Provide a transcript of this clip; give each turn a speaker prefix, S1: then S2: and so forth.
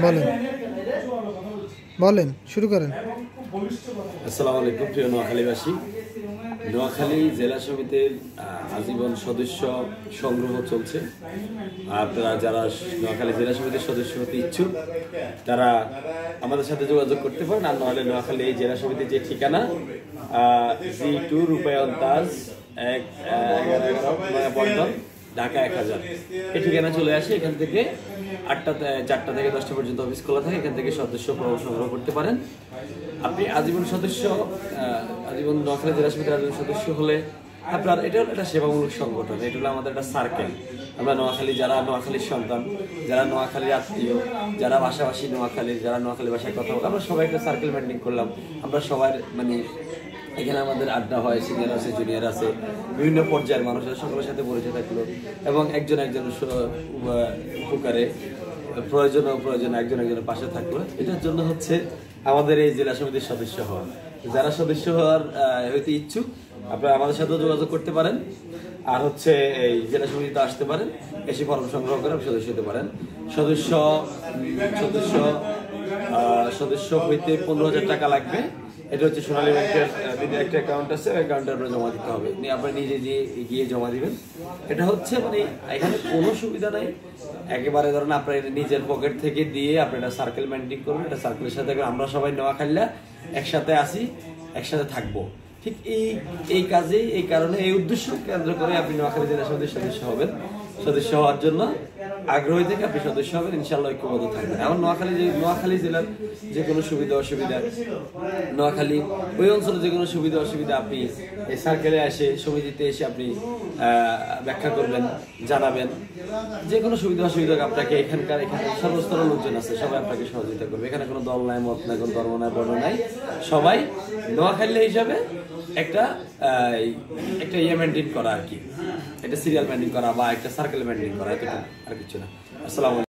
S1: বলেন বলেন শুরু করেন।
S2: আসসালামু আলাইকুম প্রিয় নোয়াখালীবাসী। নোয়াখালী জেলা সমিতির আজীবন সদস্য সংগ্রহ চলছে। আপনারা যারা নোয়াখালী জেলা সমিতির সদস্য হতে ইচ্ছুক তারা আমাদের সাথে যোগাযোগ করতে পারেন। আর নাহলে নোয়াখালী এই জেলা সমিতির যে ঠিকানা G2 রূপায়ণ তাজ 111 পল্টন ঢাকা 1000 এই ঠিকানা চলে আসে। এখান থেকে 4টা থেকে 10টা পর্যন্ত অফিস খোলা থাকে। এখান থেকে সদস্য সংগ্রহ করতে পারেন। আপনি আজীবন সদস্য আজীবন নোয়াখালী জেলা সমিতির আজীবন সদস্য হলে আপনার এটা হলো একটা সেবামূলক সংগঠন। এটা হলো আমাদের একটা সার্কেল। আমরা নোয়াখালী যারা নোয়াখালীর সন্তান, যারা নোয়াখালীর আত্মীয়, যারা ভাষাভাষী নোয়াখালীর, যারা নোয়াখালী ভাষায় কথা বলে, আমরা সবাই একটা সার্কেল মেনটেন করলাম। আমরা সবার এখানে আমাদের আড্ডা হয়, সিনিয়র আছে, জুনিয়র আছে, বিভিন্ন পর্যায়ের মানুষের সকলের সাথে পরিচয় থাকলো এবং একজন উপকারে প্রয়োজনে একজনের পাশে থাকলো। এটার জন্য হচ্ছে আমাদের এই জেলা সমিতির সদস্য হওয়া। যারা সদস্য হওয়ার হইতে ইচ্ছুক আপনারা আমাদের সাথে যোগাযোগ করতে পারেন। আর হচ্ছে এই জেলা সমিতিতে আসতে পারেন, এসে ফর্ম সংগ্রহ করে সদস্য হতে পারেন। সদস্য হইতে 15,000 টাকা লাগবে। এটা হচ্ছে সোনালী ব্যাংকের একটা অ্যাকাউন্ট আছে, অ্যাকাউন্টে আপনার জমা দিতে হবে। আপনি নিজে গিয়ে জমা দিবেন। এটা হচ্ছে এখানে কোনো সুবিধা নাই। একেবারে ধরেন আপনার নিজের পকেট থেকে দিয়ে আপনি একটা সার্কেল মেনটেন করবেন। একটা সার্কেলের সাথে আমরা সবাই নোয়াখালীরা একসাথে আসি, একসাথে থাকবো। ঠিক এই কাজেই, এই কারণে, এই উদ্দেশ্য কেন্দ্র করে আপনি নোয়াখালী জেলা সমিতির সদস্য হবেন। সদস্য হওয়ার জন্য আগ্রহী থেকে আপনি সদস্য হবেন, ইনশাআল্লাহ ঐক্যবদ্ধ থাকবেন। এখন নোয়াখালী জেলার যে কোনো সুবিধা অসুবিধা, নোয়াখালী ওই অঞ্চলে যে কোনো সুবিধা অসুবিধা আপনি এই সার্কেলে এসে, সমিতিতে এসে আপনি ব্যাখ্যা করবেন, জানাবেন। যে কোনো সুবিধা অসুবিধা আপনাকে এখানে সর্বস্তরের লোকজন আছে, সবাই আপনাকে সহযোগিতা করবে। এখানে কোনো দল নাই, মত নাই, কোনো ধর্ম নাই, বর্ণ নাই। সবাই নোয়াখালী হিসাবে একটা মেনটেন করা আর কি, একটা সিরিয়াল মেনটেন করা বা একটা সার্কেল মেনটেন করা, এতটুকু, আর কিছু না। আসসালামু আলাইকুম।